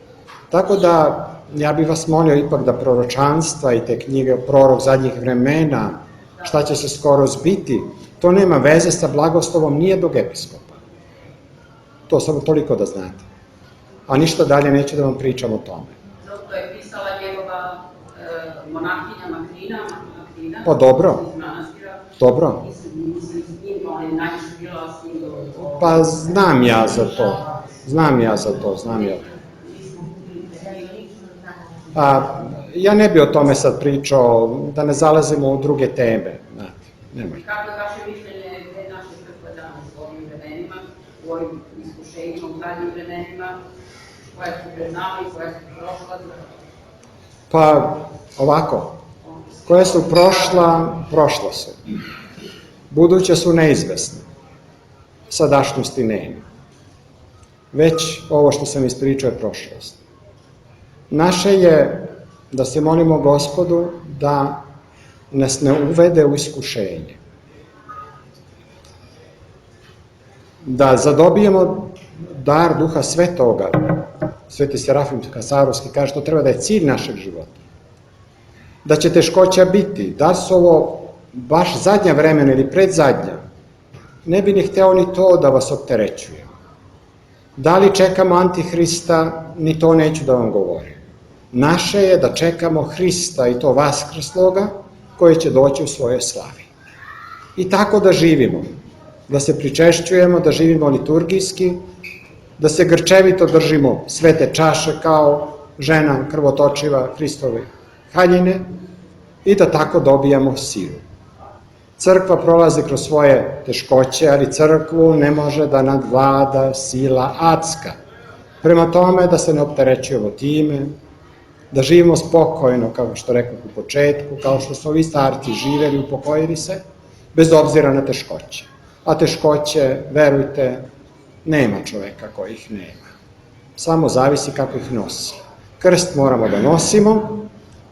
Tako da, ja bih vas molio ipak da proročanstva i te knjige Prorok zadnjih vremena, šta će se skoro zbiti, to nema veze sa blagoslovom nijednog episkopa. To samo toliko da znate. A ništa dalje neću da vam pričam o tome. To je pisala njegova monahinja Makrina. Pa dobro. Iz manastira. Dobro. Mislim, s njim, on je najviše bila s njim Pa znam ja za to. Znam ja za to. Ja ne bi o tome sad pričao, da ne zalazimo u druge teme. Nemoj. Kako je vaše mišljenje gde je naša crkva danas u ovim vremenima, u ovim iskušenjima, u zadnjim vremenima, koja su pred nama i koja su prošla? Pa, ovako, koje su prošla su. Buduće su neizvesne. Sadašnjosti nema. Već ovo što sam ispričao je prošlost. Naše je da se molimo Gospodu da nas ne uvede u iskušenje. Da zadobijemo dar Duha Svetoga. Sveti Serafim Kasarovski kaže to treba da je cilj našeg života. Da će teškoća biti, da su ovo baš zadnja vremena ili predzadnja, ne bi ni hteo ni to da vas opterećujem. Da li čekamo Antihrista, ni to neću da vam govorim. Naše je da čekamo Hrista i to vaskrsloga koji će doći u svojoj slavi. I tako da živimo, da se pričešćujemo, da živimo liturgijski, da se grčevito držimo svete čaše kao žena krvotočiva Hristove haljine i da tako dobijamo silu. Crkva prolazi kroz svoje teškoće, ali crkvu ne može da nadvlada sila adska. Prema tome da se ne opterećujemo time, da živimo spokojno, kao što rekao u početku, kao što su ovi starci živeli, upokojili se, bez obzira na teškoće. A teškoće, verujte, nema čoveka kojih nema. Samo zavisi kako ih nosi. Krst moramo da nosimo,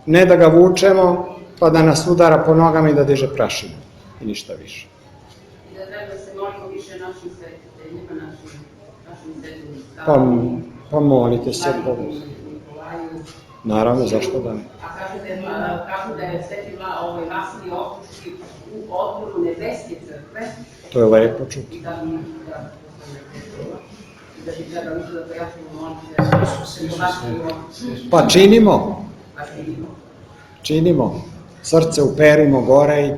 ne da ga vučemo, pa da nas udara po nogama i da diže prašinu. I ništa više. I da treba se molimo više našim svetiteljima, našim svetim Pa molite se Bogu. Nikolaju. Naravno, zašto da ne? A kažu da je Sveti Vasilij Ostruški u odboru Nebeske crkve To je lepo čuti. i da bi trebalo isto da pojačimo molite da se Pa činimo, vasilimo. činimo. Srce uperimo gore i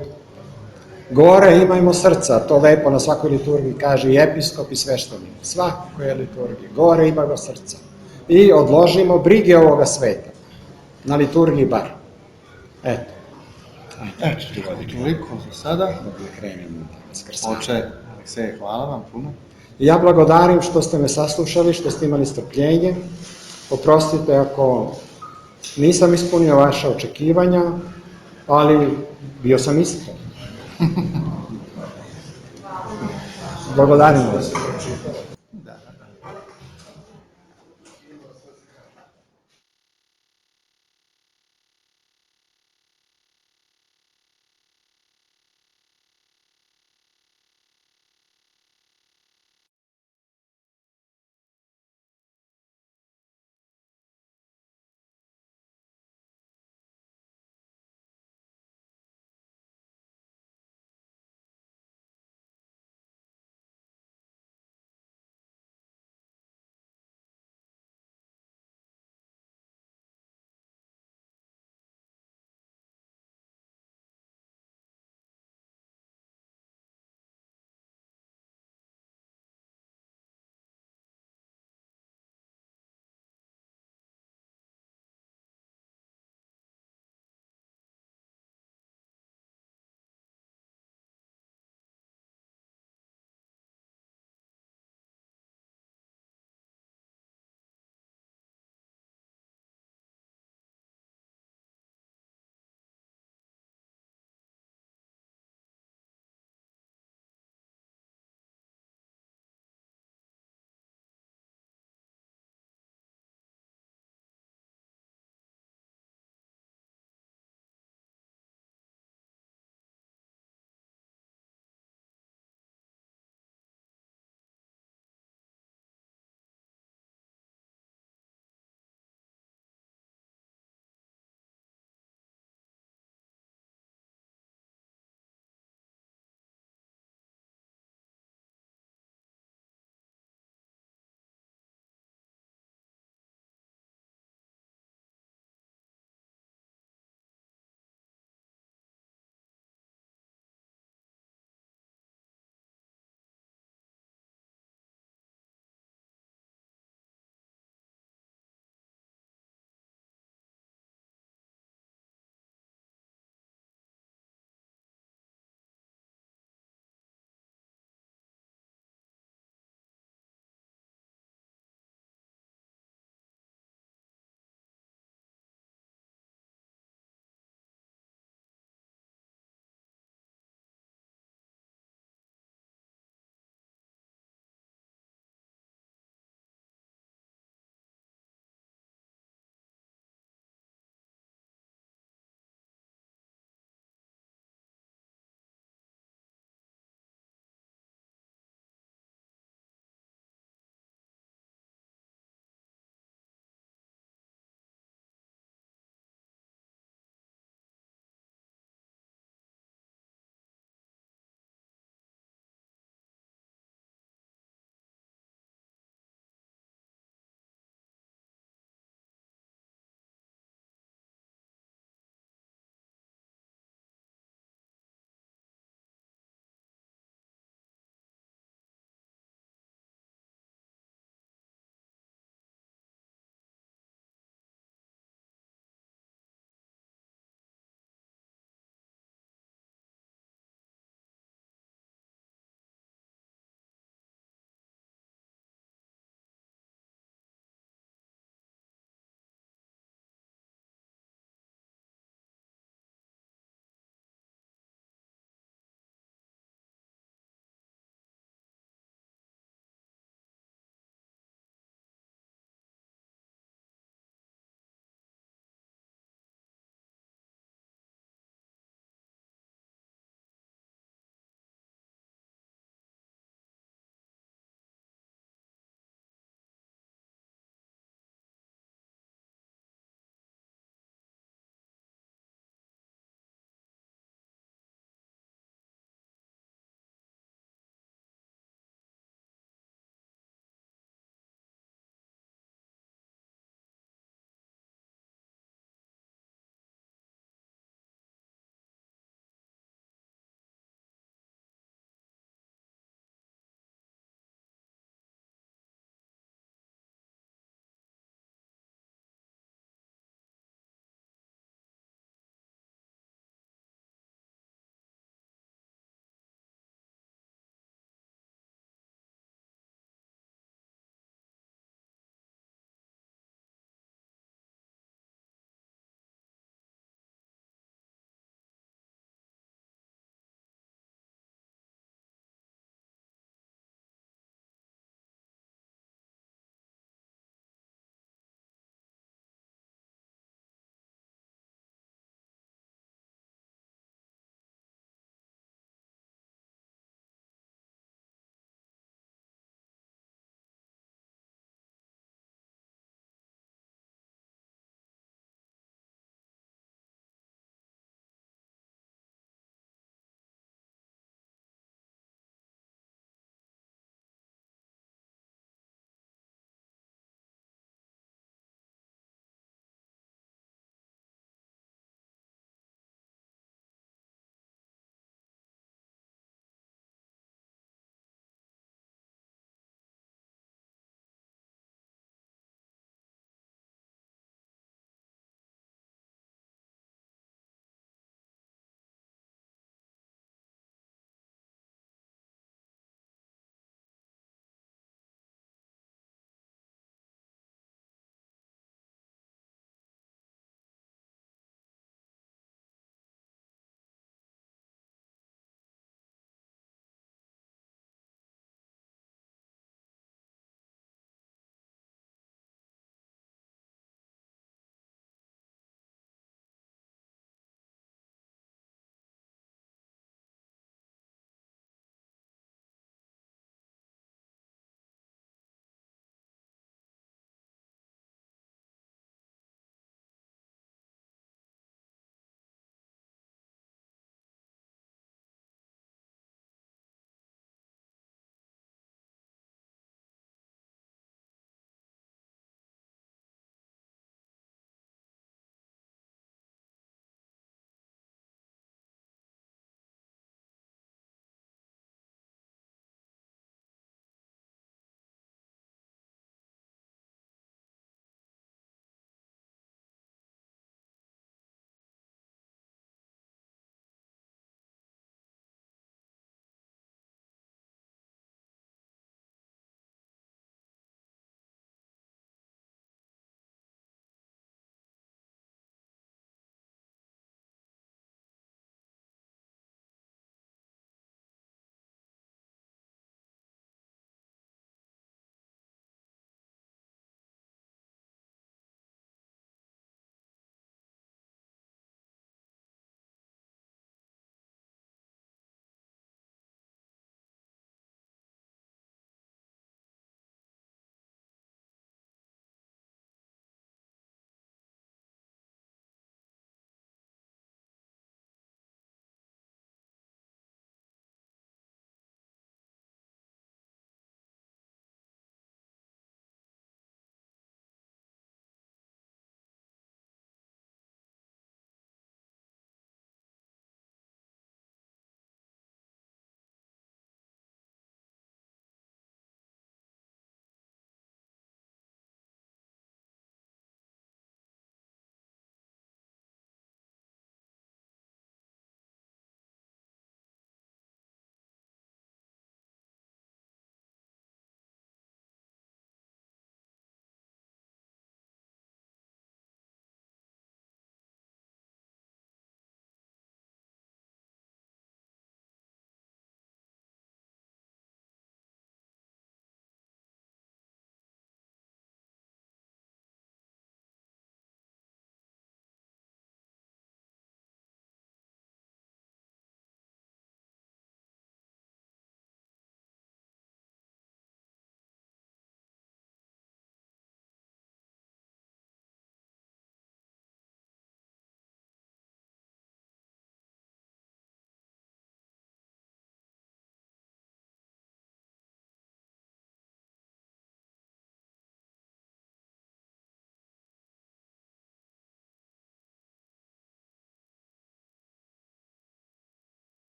gore imajmo srca, to lepo na svakoj liturgiji kaže i episkop i sveštenik. Svakoj liturgiji, gore imajmo srca. I odložimo brige ovoga sveta. Na liturgiji bar. Eto. Eto, toliko za sada. Da krenemo vaskrsavanje. Oče Alekseje, hvala vam puno. Ja blagodarim što ste me saslušali, što ste imali strpljenje. Oprostite ako nisam ispunio vaše očekivanja, ali bio sam iskren. Blagodarim vas.